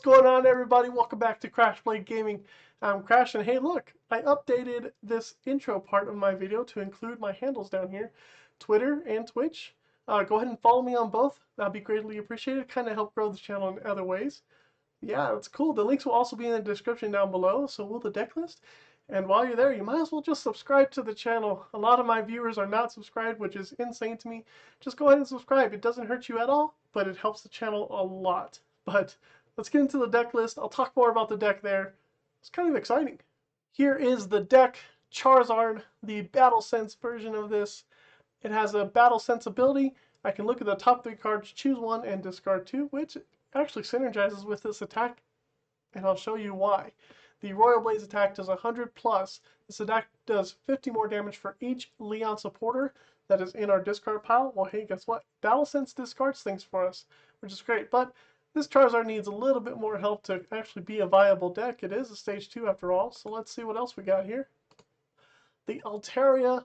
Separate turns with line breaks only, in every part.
going on, everybody? Welcome back to Crash Blade Gaming. I'm Crash, and hey look, I updated this intro part of my video to include my handles down here, Twitter and Twitch. Go ahead and follow me on both. That'd be greatly appreciated. Kind of help grow the channel in other ways. Yeah, it's cool. The links will also be in the description down below, so will the deck list. And while you're there, you might as well just subscribe to the channel. A lot of my viewers are not subscribed, which is insane to me. Just go ahead and subscribe. It doesn't hurt you at all, but it helps the channel a lot. But let's get into the deck list. I'll talk more about the deck there. It's kind of exciting. Here is the deck. Charizard, the Battle Sense version of this. It has a Battle Sense ability. I can look at the top 3 cards, choose one, and discard 2, which actually synergizes with this attack, and I'll show you why. The Royal Blaze attack does 100 plus. This attack does 50 more damage for each Leon supporter that is in our discard pile. Well, hey, guess what? Battle Sense discards things for us, which is great. But this Charizard needs a little bit more help to actually be a viable deck. It is a stage 2 after all, so let's see what else we got here. The Altaria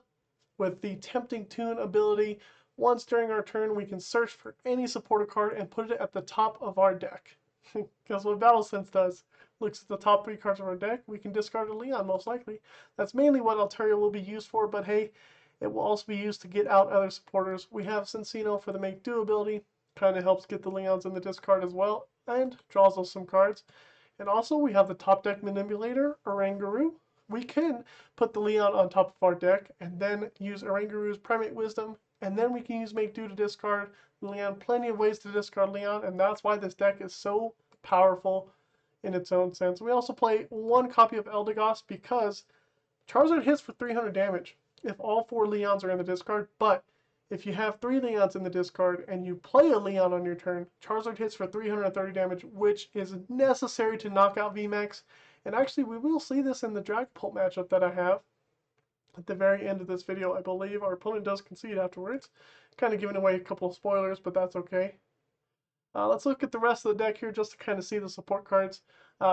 with the Tempting Tune ability. Once during our turn, we can search for any supporter card and put it at the top of our deck. Guess what Battle Sense does? Looks at the top 3 cards of our deck. We can discard a Leon, most likely. That's mainly what Altaria will be used for, but hey, it will also be used to get out other supporters. We have Cinccino for the Make Do ability. Kind of helps get the Leons in the discard as well, and draws us some cards. And also, we have the top deck manipulator, Oranguru. We can put the Leon on top of our deck, and then use Oranguru's Primate Wisdom, and then we can use Make Do to discard Leon. Plenty of ways to discard Leon, and that's why this deck is so powerful in its own sense. We also play 1 copy of Eldegoss because Charizard hits for 300 damage if all 4 Leons are in the discard, but if you have 3 Leons in the discard and you play a Leon on your turn, Charizard hits for 330 damage, which is necessary to knock out VMAX. And actually, we will see this in the Dragapult matchup that I have at the very end of this video. I believe our opponent does concede afterwards. Kind of giving away a couple of spoilers, but that's okay. Let's look at the rest of the deck here just to kind of see the support cards.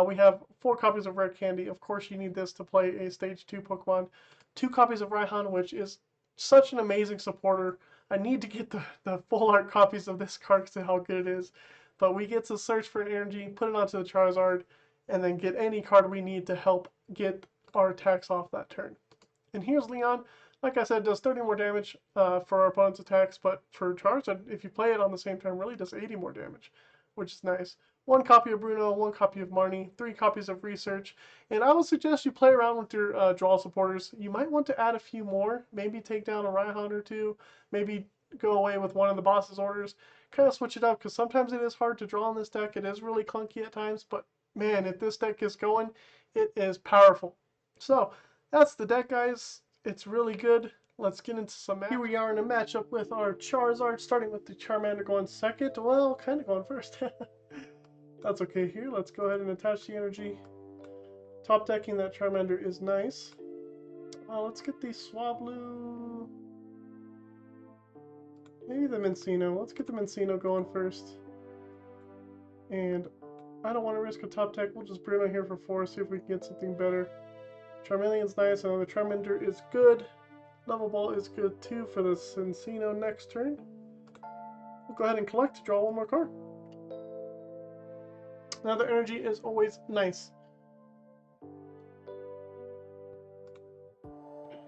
We have 4 copies of Rare Candy. Of course, you need this to play a Stage 2 Pokemon. 2 copies of Raihan, which is such an amazing supporter. I need to get the full art copies of this card to see how good it is. But we get to search for an energy, put it onto the Charizard, and then get any card we need to help get our attacks off that turn. And here's Leon. Like I said, does 30 more damage for our opponent's attacks, but for Charizard, if you play it on the same turn, really does 80 more damage, which is nice. 1 copy of Bruno, 1 copy of Marnie, 3 copies of Research, and I would suggest you play around with your draw supporters. You might want to add a few more, maybe take down a Raihan or 2, maybe go away with one of the boss's orders, kind of switch it up, because sometimes it is hard to draw in this deck. It is really clunky at times, but man, if this deck gets going, it is powerful. So that's the deck, guys. It's really good. Let's get into some match. Here we are in a matchup with our Charizard, starting with the Charmander going second. Well, kind of going first. That's okay here. Let's go ahead and attach the energy. Top decking that Charmander is nice. Let's get the Swablu. Maybe the Minccino. Let's get the Minccino going first. And I don't want to risk a top deck. We'll just Bruno here for 4, see if we can get something better. Charmeleon's nice. Another Charmander is good. Level Ball is good too for the Cinccino next turn. We'll go ahead and collect to draw 1 more card. Another energy is always nice.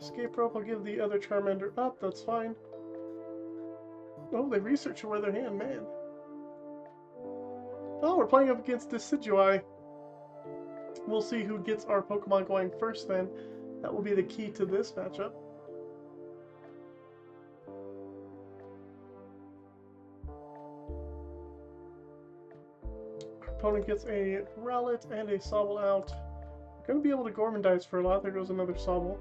Escape rope, I'll give the other Charmander up, that's fine. Oh, they researched with their hand, man. Oh, we're playing up against Decidueye. We'll see who gets our Pokemon going first then. That will be the key to this matchup. Our opponent gets a Rowlet and a Swablu out. We're going to be able to Gormandize for a lot. There goes another Swablu.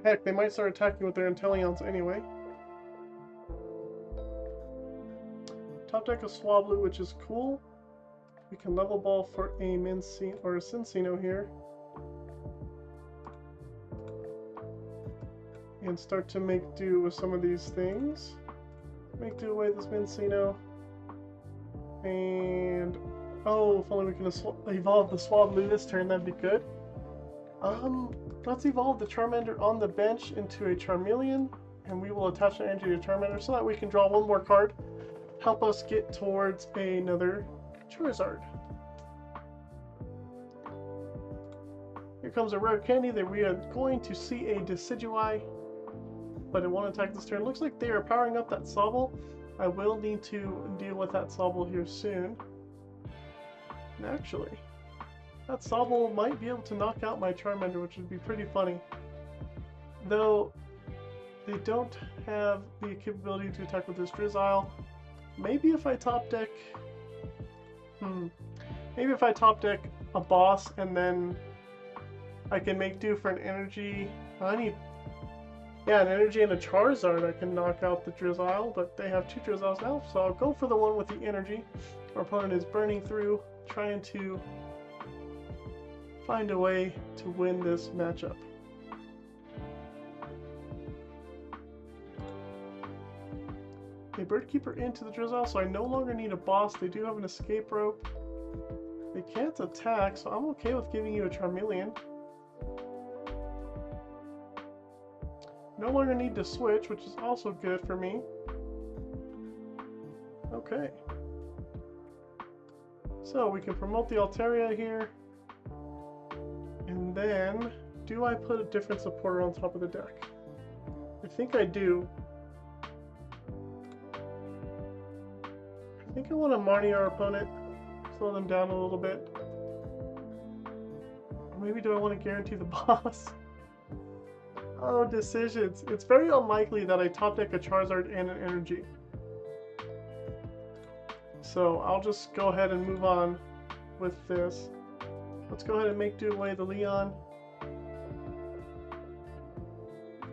Heck, they might start attacking with their Inteleons anyway. Top deck a Swablu, which is cool. We can Level Ball for a Minccino or a Cinccino here. And start to make do with some of these things. Make do away this Minccino. And oh, if only we can evolve the Swablu this turn, that'd be good. Let's evolve the Charmander on the bench into a Charmeleon, and we will attach an energy to Charmander so that we can draw 1 more card. Help us get towards another Charizard. Here comes a Rare Candy that we are going to see a Decidueye, but it won't attack this turn. Looks like they are powering up that Swablu. I will need to deal with that Swablu here soon. And actually, that Swablu might be able to knock out my Charmander, which would be pretty funny. Though, they don't have the capability to attack with this Drizzile. Maybe if I top deck... Maybe if I top deck a boss and then I can make do for an energy. I need... Yeah, an energy and a Charizard. I can knock out the Drizzile, but they have 2 Drizziles now, so I'll go for the one with the energy. Our opponent is burning through, trying to find a way to win this matchup. Okay, Bird Keeper into the Drizzile, so I no longer need a boss. They do have an escape rope. They can't attack, so I'm okay with giving you a Charmeleon. No longer need to switch, which is also good for me. Okay. So we can promote the Altaria here. And then, do I put a different supporter on top of the deck? I think I do. I think I want to Marnie our opponent, slow them down a little bit. Or maybe do I want to guarantee the boss? Oh, decisions. It's very unlikely that I top deck a Charizard and an energy. So I'll just go ahead and move on with this. Let's go ahead and make do away the Leon.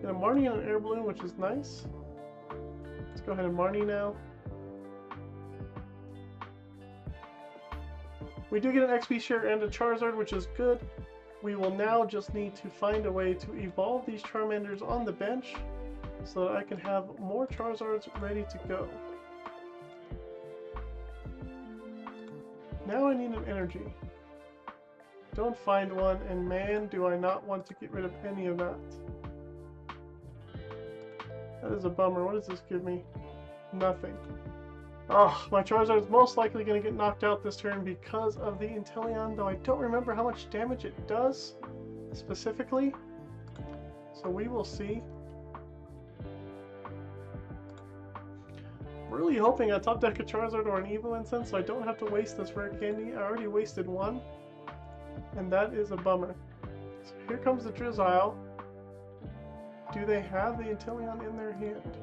Get a Marnie and an Air Balloon, which is nice. Let's go ahead and Marnie now. We do get an XP share and a Charizard, which is good. We will now just need to find a way to evolve these Charmanders on the bench so that I can have more Charizards ready to go. Now I need an energy. Don't find one, and man, do I not want to get rid of any of that. That is a bummer. What does this give me? Nothing. Oh, my Charizard is most likely going to get knocked out this turn because of the Inteleon, though I don't remember how much damage it does specifically. So we will see. I'm really hoping I top deck a Charizard or an Evolution Incense so I don't have to waste this Rare Candy. I already wasted one, and that is a bummer. So here comes the Drizzile. Do they have the Inteleon in their hand?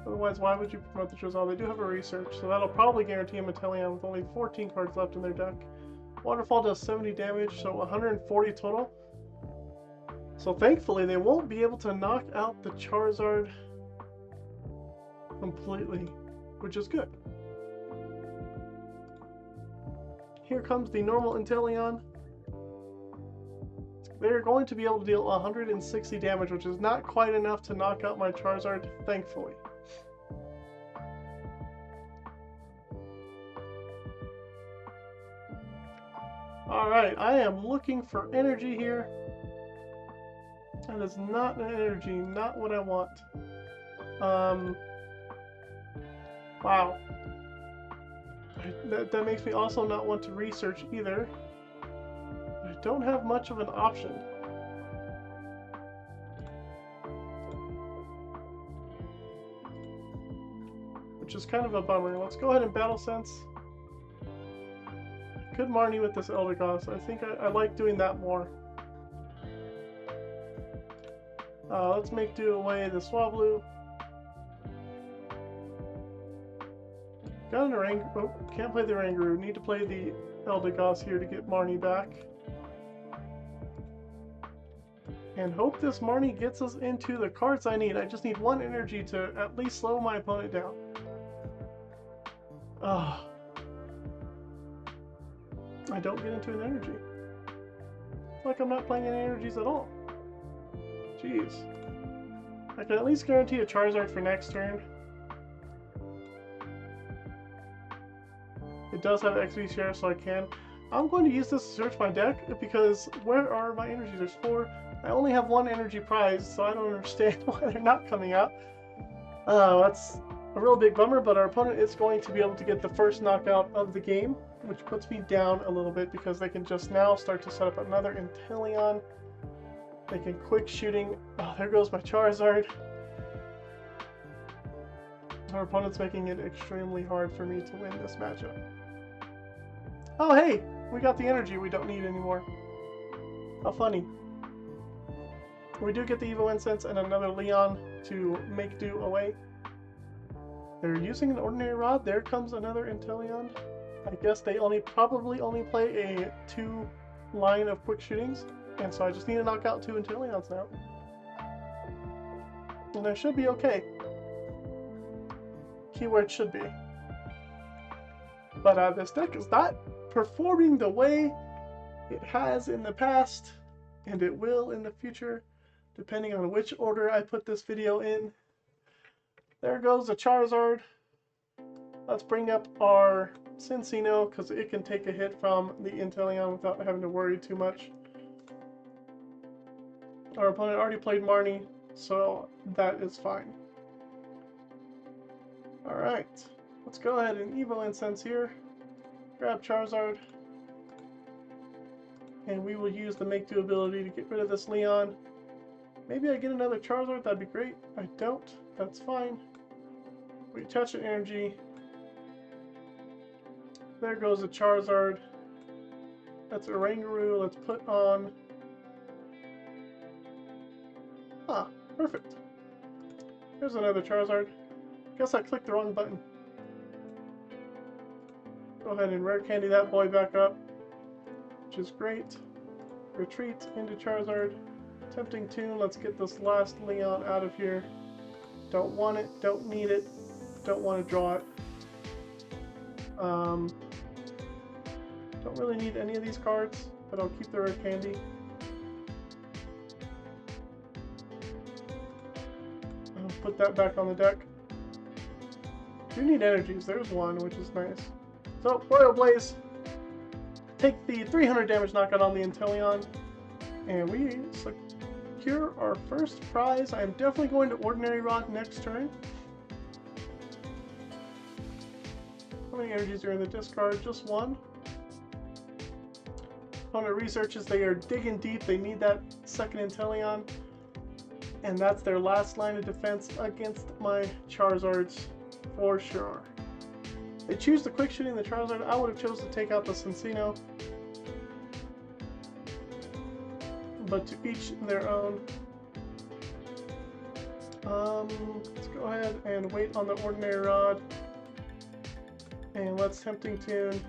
Otherwise, why would you promote the Drizzile? They do have a research, so that'll probably guarantee a Inteleon with only 14 cards left in their deck. Waterfall does 70 damage, so 140 total. So thankfully, they won't be able to knock out the Charizard completely, which is good. Here comes the normal Inteleon. They're going to be able to deal 160 damage, which is not quite enough to knock out my Charizard, thankfully. Alright, I am looking for energy here. That is not an energy, not what I want. Wow. That makes me also not want to research either. I don't have much of an option. Which is kind of a bummer. Let's go ahead and Battle Sense. I could Marnie with this Eldegoss. I think I like doing that more. Let's make do away the Swablu. Got an Oranguru. Oh, can't play the Oranguru. Need to play the Eldegoss here to get Marnie back. And hope this Marnie gets us into the cards I need. I just need one energy to at least slow my opponent down. I don't get into an energy. It's like I'm not playing any energies at all. Jeez. I can at least guarantee a Charizard for next turn. It does have XP share, so I can. I'm going to use this to search my deck because where are my energies? There's 4. I only have 1 energy prize, so I don't understand why they're not coming out. That's a real big bummer, but our opponent is going to be able to get the first knockout of the game. which puts me down a little bit because they can just now start to set up another Inteleon. They can quick shooting. Oh, there goes my Charizard. Our opponent's making it extremely hard for me to win this matchup. Oh, hey! We got the energy we don't need anymore. How funny. We do get the Evo Incense and another Leon to make do away. They're using an Ordinary Rod. There comes another Inteleon. I guess they probably only play a 2 line of quick shootings. And so I just need to knock out 2 Inteleons now. And I should be okay. Keyword should be. But this deck is not performing the way it has in the past, and it will in the future, depending on which order I put this video in. There goes a Charizard. Let's bring up our Cinccino, because it can take a hit from the Inteleon without having to worry too much. Our opponent already played Marnie, so that is fine. Alright, let's go ahead and Evo Incense here. Grab Charizard. And we will use the Make Do ability to get rid of this Leon. Maybe I get another Charizard, that'd be great. I don't, that's fine. We attach an energy. There goes a Charizard. That's Oranguru. Let's put on. Ah, perfect. There's another Charizard. Guess I clicked the wrong button. Go ahead and Rare Candy that boy back up, which is great. Retreat into Charizard. Tempting Tune. Let's get this last Leon out of here. Don't want it. Don't need it. Don't want to draw it. Don't really need any of these cards, but I'll keep the Rare Candy. I'll put that back on the deck. Do need energies. There's one, which is nice. So, Royal Blaze. Take the 300 damage knockout on the Inteleon, and we secure our first prize. I am definitely going to Ordinary Rod next turn. How many energies are in the discard? Just one. Opponent researches, they are digging deep. They need that second Inteleon, and that's their last line of defense against my Charizards for sure. They choose the quick shooting the Charizard. I would have chosen to take out the Cinccino, but to each their own. Let's go ahead and wait on the Ordinary Rod, and let's Tempting Tune.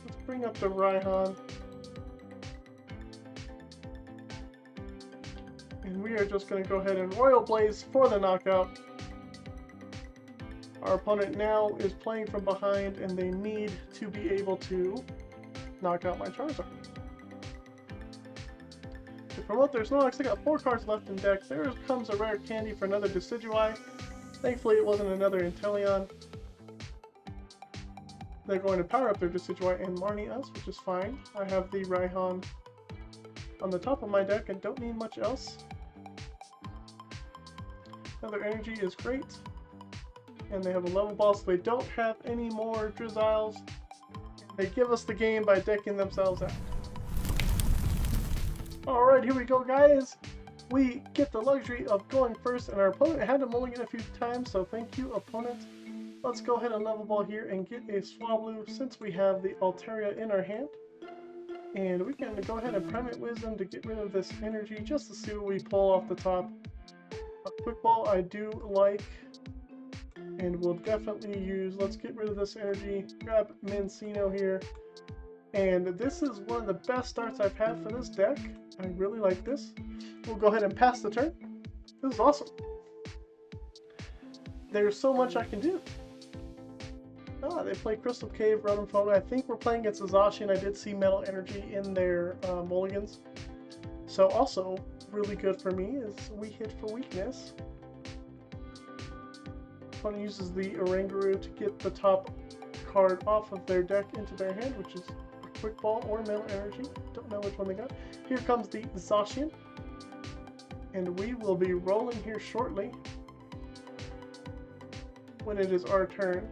Let's bring up the Raihan, and we are just going to go ahead and Royal Blaze for the knockout. Our opponent now is playing from behind, and they need to be able to knock out my Charizard. To promote their Snorlax, they got 4 cards left in deck. There comes a Rare Candy for another Decidueye. Thankfully, it wasn't another Inteleon. They're going to power up their Decidueye and Marnie us, which is fine. I have the Raihan on the top of my deck and don't need much else. Another energy is great. And they have a Level Ball, so they don't have any more Drizzles. They give us the game by decking themselves out. Alright, here we go, guys. We get the luxury of going first, and our opponent had to mulligan a few times, so thank you, opponent. Let's go ahead and Level Ball here and get a Swablu since we have the Altaria in our hand. And we can go ahead and Primate Wisdom to get rid of this energy just to see what we pull off the top. A Quick Ball I do like, and we'll definitely use. Let's get rid of this energy, grab Minccino here. And this is one of the best starts I've had for this deck. I really like this. We'll go ahead and pass the turn. This is awesome. There's so much I can do. Ah, they play Crystal Cave, Rotom Foam. I think we're playing against Zacian. I did see Metal Energy in their mulligans. So also, really good for me is we hit for weakness. Opponent uses the Oranguru to get the top card off of their deck into their hand, which is a Quick Ball or Metal Energy. Don't know which one they got. Here comes the Zacian, and we will be rolling here shortly when it is our turn.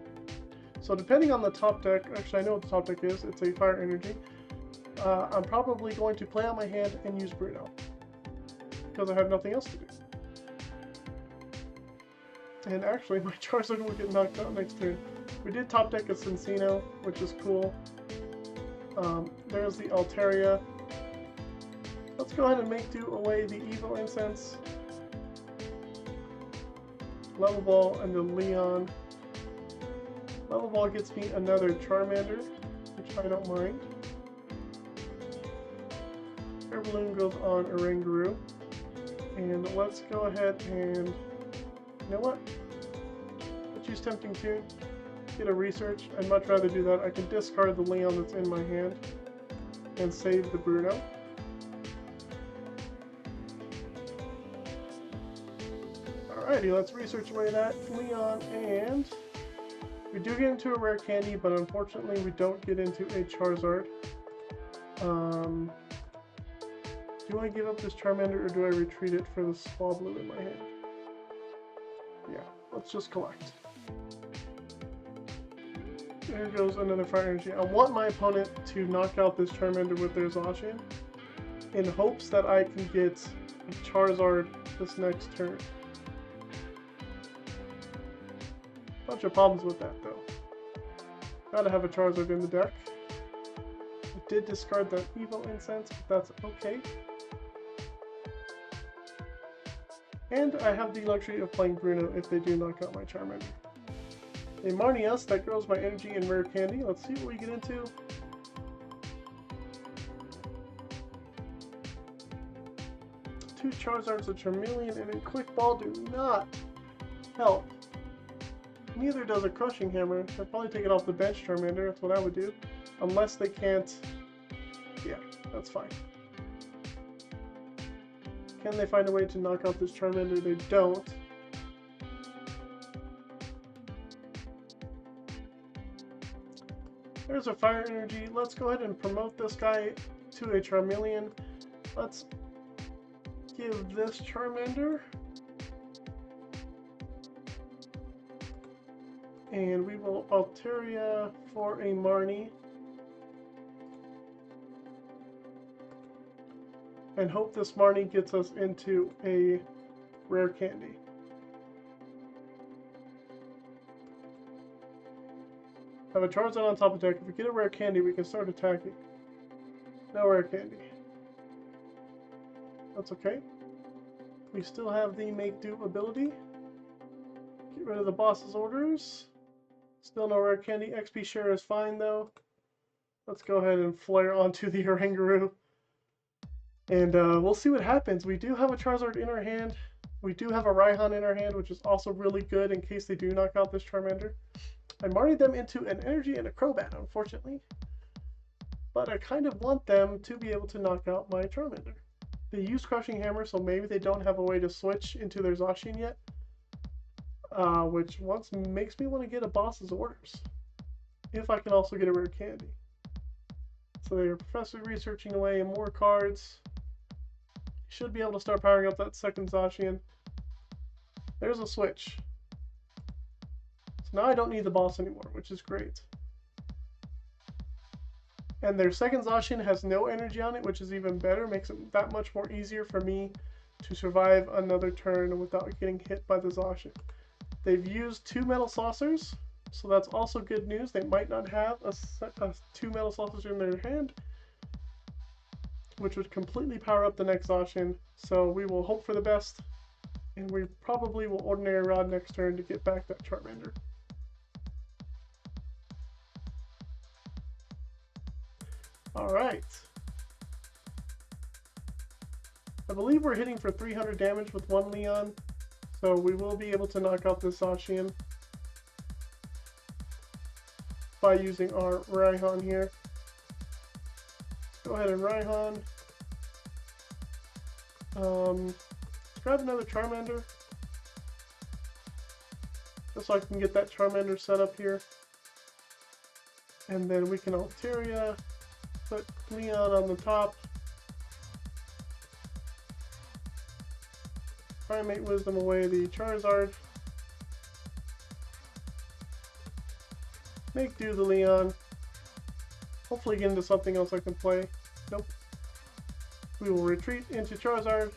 So depending on the top deck, actually I know what the top deck is, it's a Fire Energy. I'm probably going to play out my hand and use Bruno, because I have nothing else to do. And actually my Charizard will get knocked out next turn. We did top deck a Cinccino, which is cool. There's the Altaria. Let's go ahead and make do away the Evo Incense, Level Ball, and the Leon. Level Ball gets me another Charmander, which I don't mind. Air Balloon goes on Oranguru. And let's go ahead and, you know what? Let's use Tempting Tune. Get a research. I'd much rather do that. I can discard the Leon that's in my hand and save the Bruno. Alrighty, let's research away that Leon, and we do get into a Rare Candy, but unfortunately we don't get into a Charizard. Do I give up this Charmander or do I retreat it for the Swablu in my hand? Yeah, let's just collect. There goes another Fire Energy. I want my opponent to knock out this Charmander with their Zacian in hopes that I can get a Charizard this next turn. Bunch of problems with that though. Gotta have a Charizard in the deck. I did discard that Evo Incense, but that's okay. And I have the luxury of playing Bruno if they do knock out my Charmander. A Marnie S, that grows my energy in Rare Candy. Let's see what we get into. Two Charizards, a Charmeleon, and a Quick Ball do not help. Neither does a Crushing Hammer. I'd probably take it off the bench Charmander, that's what I would do. Unless they can't... yeah, that's fine. Can they find a way to knock out this Charmander? They don't. There's a Fire Energy. Let's go ahead and promote this guy to a Charmeleon. Let's give this Charmander. And we will Altaria for a Marnie. And hope this Marnie gets us into a Rare Candy. Have a Charizard on top of deck. If we get a Rare Candy, we can start attacking. No Rare Candy. That's okay. We still have the Make Do ability. Get rid of the boss's orders. Still no Rare Candy. XP share is fine though. Let's go ahead and flare onto the Oranguru. And we'll see what happens. We do have a Charizard in our hand. We do have a Raihan in our hand, which is also really good in case they do knock out this Charmander. I married them into an Energy and a Crobat, unfortunately. But I kind of want them to be able to knock out my Charmander. They use Crushing Hammer, so maybe they don't have a way to switch into their Zacian yet. Which once makes me want to get a boss's orders. If I can also get a Rare Candy. So they're Professor researching away more cards. Should be able to start powering up that second Zacian. There's a switch. So now I don't need the boss anymore, which is great. And their second Zacian has no energy on it, which is even better. Makes it that much more easier for me to survive another turn without getting hit by the Zacian. They've used 2 Metal Saucers, so that's also good news. They might not have a 2 Metal Saucers in their hand, which would completely power up the next Zacian. So we will hope for the best, and we probably will Ordinary Rod next turn to get back that Charmander. Alright. I believe we're hitting for 300 damage with one Leon, so we will be able to knock out this Zacian by using our Raihan here. Go ahead and Raihan. Let's grab another Charmander, just so I can get that Charmander set up here. And then we can Altaria, put Leon on the top. Primate Wisdom away the Charizard. Make do the Leon. Hopefully get into something else I can play. Nope. We will retreat into Charizard.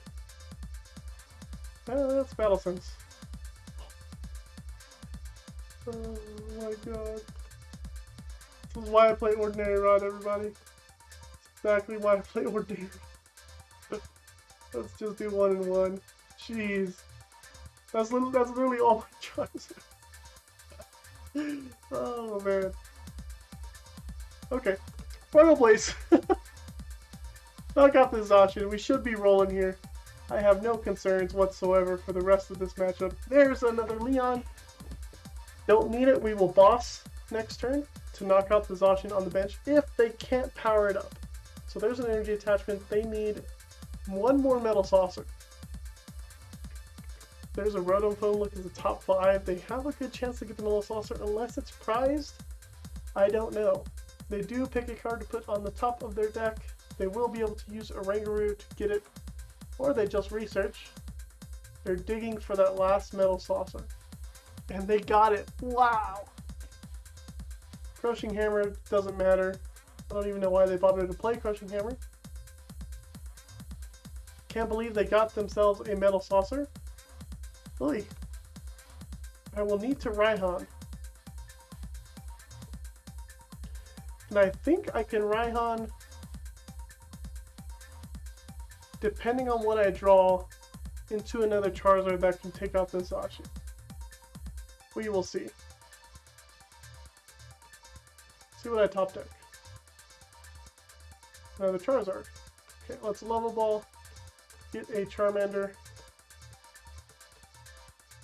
That's Battle Sense. Oh my god. This is why I play Ordinary Rod, everybody. That's exactly why I play Ordinary Rod. Let's just do 1 and 1. Jeez. That's literally all my choices. Oh man. Okay. Final place. Knock out the Zacian. We should be rolling here. I have no concerns whatsoever for the rest of this matchup. There's another Leon. Don't need it. We will boss next turn to knock out the Zacian on the bench if they can't power it up. So there's an energy attachment. They need one more Metal Saucer. There's a Rotom phone. Look at the top 5. They have a good chance to get the Metal Saucer unless it's prized. I don't know. They do pick a card to put on the top of their deck. They will be able to use Oranguru to get it, or they just research. They're digging for that last Metal Saucer. And they got it. Wow! Crushing Hammer doesn't matter. I don't even know why they bothered to play Crushing Hammer. Can't believe they got themselves a Metal Saucer. Really? I will need to Raihan. And I think I can Raihan, depending on what I draw, into another Charizard that can take out this Zacian. We will see. See what I top deck. Another Charizard. Okay, let's Level Ball, get a Charmander,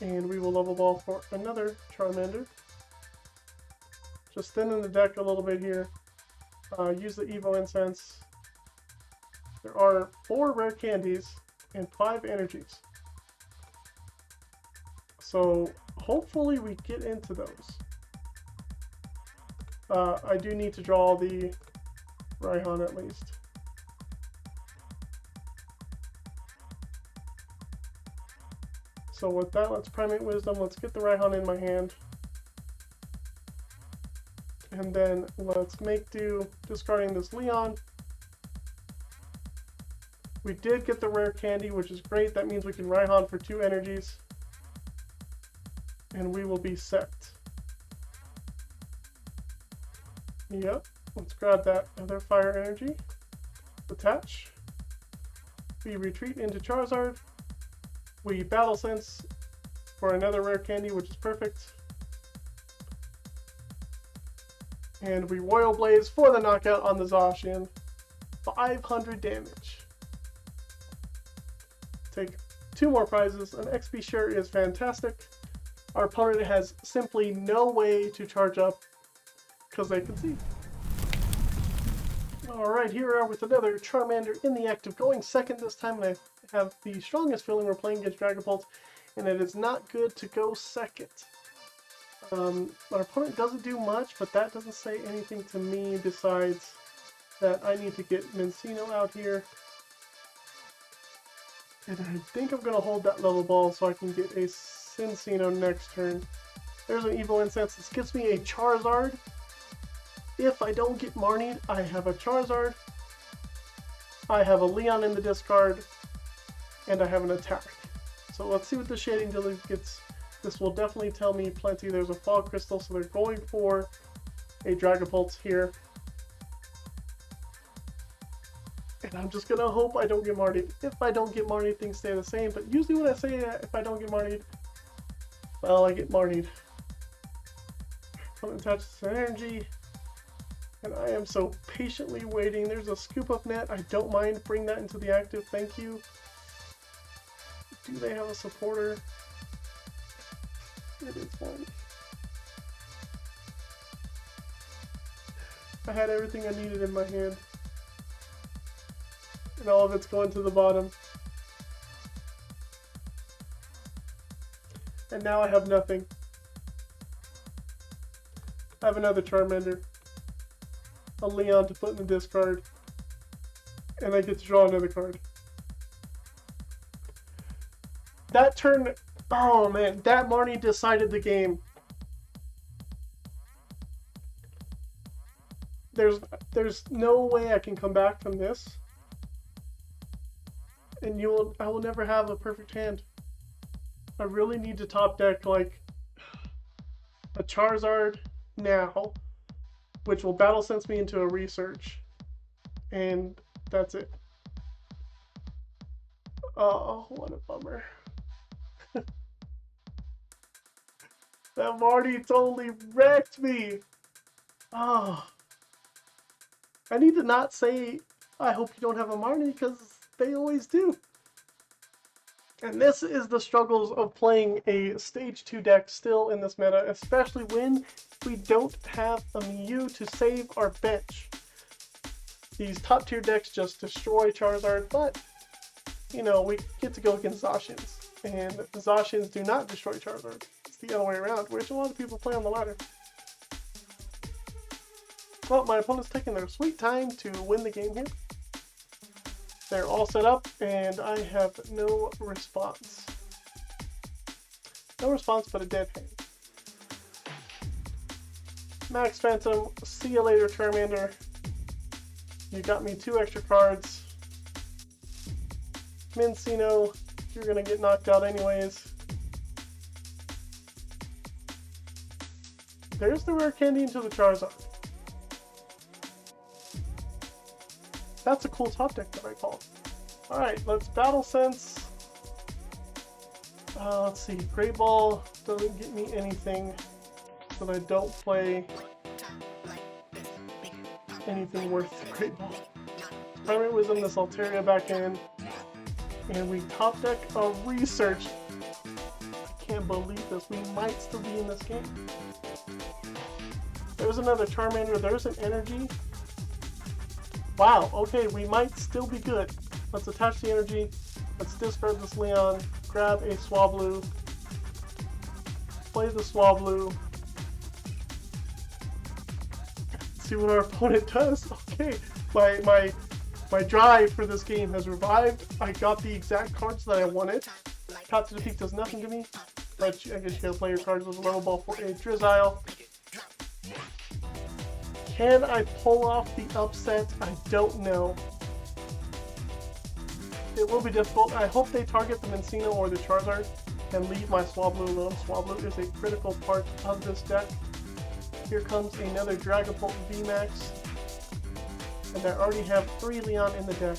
and we will Level Ball for another Charmander. Just thinning the deck a little bit here. Use the Evo Incense. There are 4 rare candies and 5 energies. So hopefully we get into those. I do need to draw the Raihan at least. So with that, let's Primate Wisdom. Let's get the Raihan in my hand. And then let's make do discarding this Leon. We did get the rare candy, which is great. That means we can Raihan for 2 energies. And we will be set. Yep. Let's grab that other fire energy. Attach. We retreat into Charizard. We Battle Sense for another rare candy, which is perfect. And we Royal Blaze for the knockout on the Zacian. 500 damage. Take 2 more prizes. An XP share is fantastic. Our opponent has simply no way to charge up because they can see. Alright, here we are with another Charmander in the act of going second this time, and I have the strongest feeling we're playing against Dragapult, and it is not good to go second. Our opponent doesn't do much, but that doesn't say anything to me besides that I need to get Minccino out here. And I think I'm going to hold that Level Ball so I can get a Cinccino next turn. There's an Evo Incense. This gives me a Charizard. If I don't get Marnied, I have a Charizard. I have a Leon in the discard. And I have an attack. So let's see what the Shading Dealer gets. This will definitely tell me plenty. There's a Fog Crystal, so they're going for a Dragapult here. And I'm just gonna hope I don't get Marnied. If I don't get Marnied, things stay the same. But usually when I say if I don't get Marnied, well, I get Marnied. Opponent attaches an energy. And I am so patiently waiting. There's a Scoop Up Net. I don't mind. Bring that into the active. Thank you. Do they have a supporter? It is one. I had everything I needed in my hand. And all of it's going to the bottom. And now I have nothing. I have another Charmander. A Leon to put in the discard. And I get to draw another card. That turn... Oh man, that Marnie decided the game. there's no way I can come back from this. And I will never have a perfect hand. I really need to top deck like a Charizard now, which will battle sense me into a research, and that's it. Oh, what a bummer. That Marty totally wrecked me. Oh. I need to not say, I hope you don't have a Marnie, because they always do. And this is the struggles of playing a Stage 2 deck still in this meta, especially when we don't have a Mew to save our bench. These top tier decks just destroy Charizard, but, you know, we get to go against Zacians. And Zacians do not destroy Charizard. It's the other way around, which a lot of people play on the ladder. Well, my opponent's taking their sweet time to win the game here. They're all set up, and I have no response. No response, but a dead hand. Max Phantom, see you later, Charmander. You got me 2 extra cards. Minccino, you're gonna get knocked out anyways. There's the Rare Candy into the Charizard. That's a cool top deck that I call. Alright, let's Battle Sense. Let's see, Great Ball doesn't get me anything, but I don't play anything worth Great Ball. Primary Wisdom, this Altaria back in, and we top deck a Research. I can't believe this, we might still be in this game. There's another Charmander, there's an Energy. Wow, okay, we might still be good. Let's attach the Energy. Let's discard this Leon. Grab a Swablu. Play the Swablu. See what our opponent does. Okay, my drive for this game has revived. I got the exact cards that I wanted. Path to Defeat does nothing to me. But I guess you gotta play your cards with a Level Ball for a Drizzile. Can I pull off the upset? I don't know. It will be difficult. I hope they target the Minccino or the Charizard and leave my Swablu alone. Swablu is a critical part of this deck. Here comes another Dragapult VMAX. And I already have 3 Leon in the deck.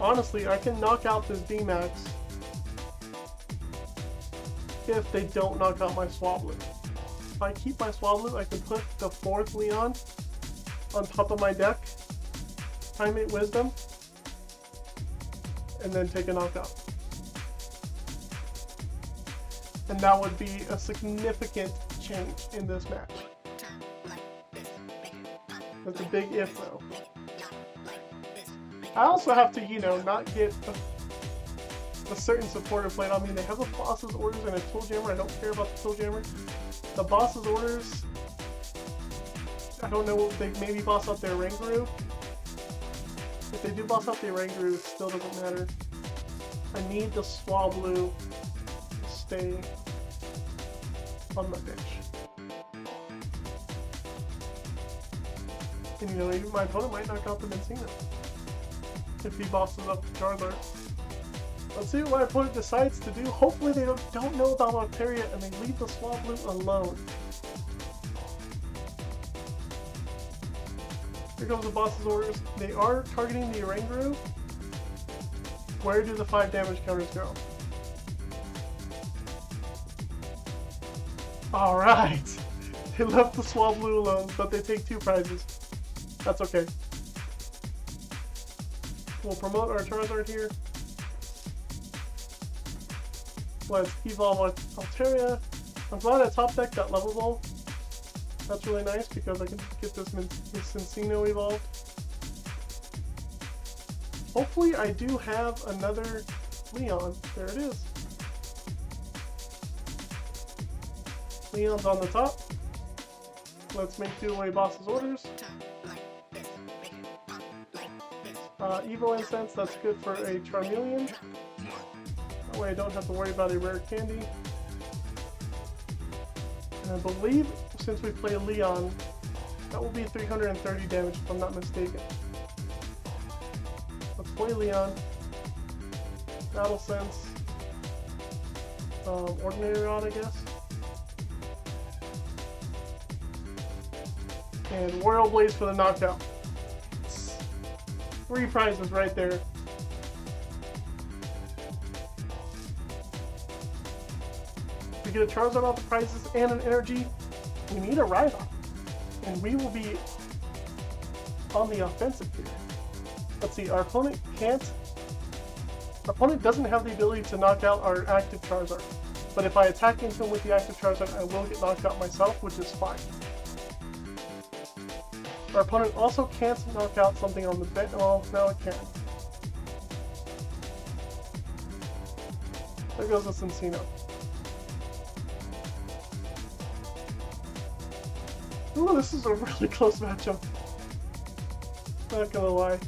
Honestly, I can knock out this VMAX if they don't knock out my Swablu. If I keep my Swablu, I can put the 4th Leon on top of my deck, Primate Wisdom, and then take a knockout. And that would be a significant change in this match. That's a big if though. I also have to, you know, not get a certain supporter played on me. They have a boss's orders and a tool jammer. I don't care about the tool jammer. The boss's orders, I don't know, they maybe boss out their Oranguru. If they do boss out the Oranguru, it still doesn't matter. I need the Swablu to stay on my bench. And you know, even my opponent might knock out the Minccino if he bosses up the Charizard. Let's see what my opponent decides to do. Hopefully they don't know about Altaria and they leave the Swablu alone. Here comes the boss's orders. They are targeting the Oranguru. Where do the 5 damage counters go? Alright! They left the Swablu alone, but they take 2 prizes. That's okay. We'll promote our Charizard here. Let's evolve Altaria. I'm glad I top decked that Level Ball. That's really nice because I can get this Cinccino evolved. Hopefully I do have another Leon. There it is. Leon's on the top. Let's make two-way boss's orders. Evo Incense, that's good for a Charmeleon. That way I don't have to worry about a Rare Candy. And I believe since we play Leon, that will be 330 damage if I'm not mistaken. Let's play Leon. Battle Sense. Ordinary Rod, I guess. And Royal Blaze for the knockout. 3 prizes right there. To get a Charizard off the prizes and an energy, we need a Raihan. And we will be on the offensive here. Let's see, our opponent doesn't have the ability to knock out our active Charizard. But if I attack into him with the active Charizard, I will get knocked out myself, which is fine. Our opponent also can't knock out something on the bench. Oh, now it can. There goes the Cinccino. Ooh, this is a really close matchup. Not gonna lie.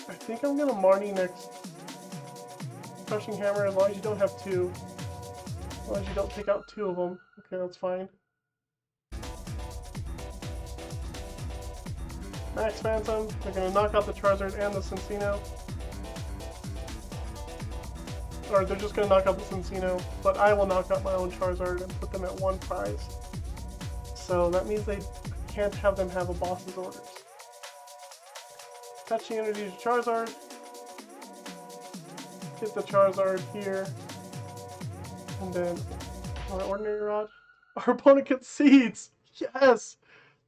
I think I'm gonna Marnie next. Crushing Hammer, as long as you don't have 2. As long as you don't take out 2 of them. Okay, that's fine. Max Phantom. They're going to knock out the Charizard and the Cinccino. Or they're just going to knock out the Cinccino. But I will knock out my own Charizard and put them at 1 prize. So that means they can't have them have a boss's orders. Catching Energy to Charizard. Get the Charizard here. And then our Ordinary Rod. Our opponent concedes! Yes!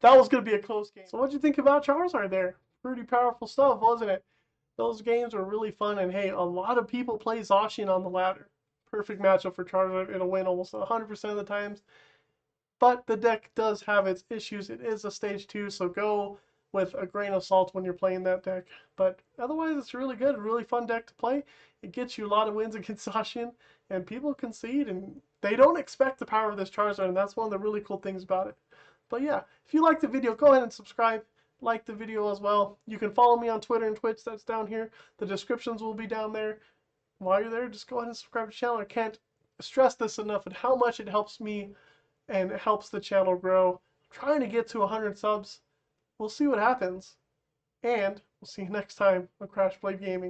That was going to be a close game. So what'd you think about Charizard there? Pretty powerful stuff, wasn't it? Those games were really fun, and hey, a lot of people play Zacian on the ladder. Perfect matchup for Charizard. It'll win almost 100% of the times. But the deck does have its issues. It is a stage 2, so go with a grain of salt when you're playing that deck. But otherwise, it's really good. Really fun deck to play. It gets you a lot of wins against Zacian, and people concede, and they don't expect the power of this Charizard, and that's one of the really cool things about it. But yeah, if you liked the video, go ahead and subscribe. Like the video as well. You can follow me on Twitter and Twitch. That's down here. The descriptions will be down there. While you're there, just go ahead and subscribe to the channel. I can't stress this enough and how much it helps me and it helps the channel grow. I'm trying to get to 100 subs. We'll see what happens. And we'll see you next time on Crash Blade Gaming.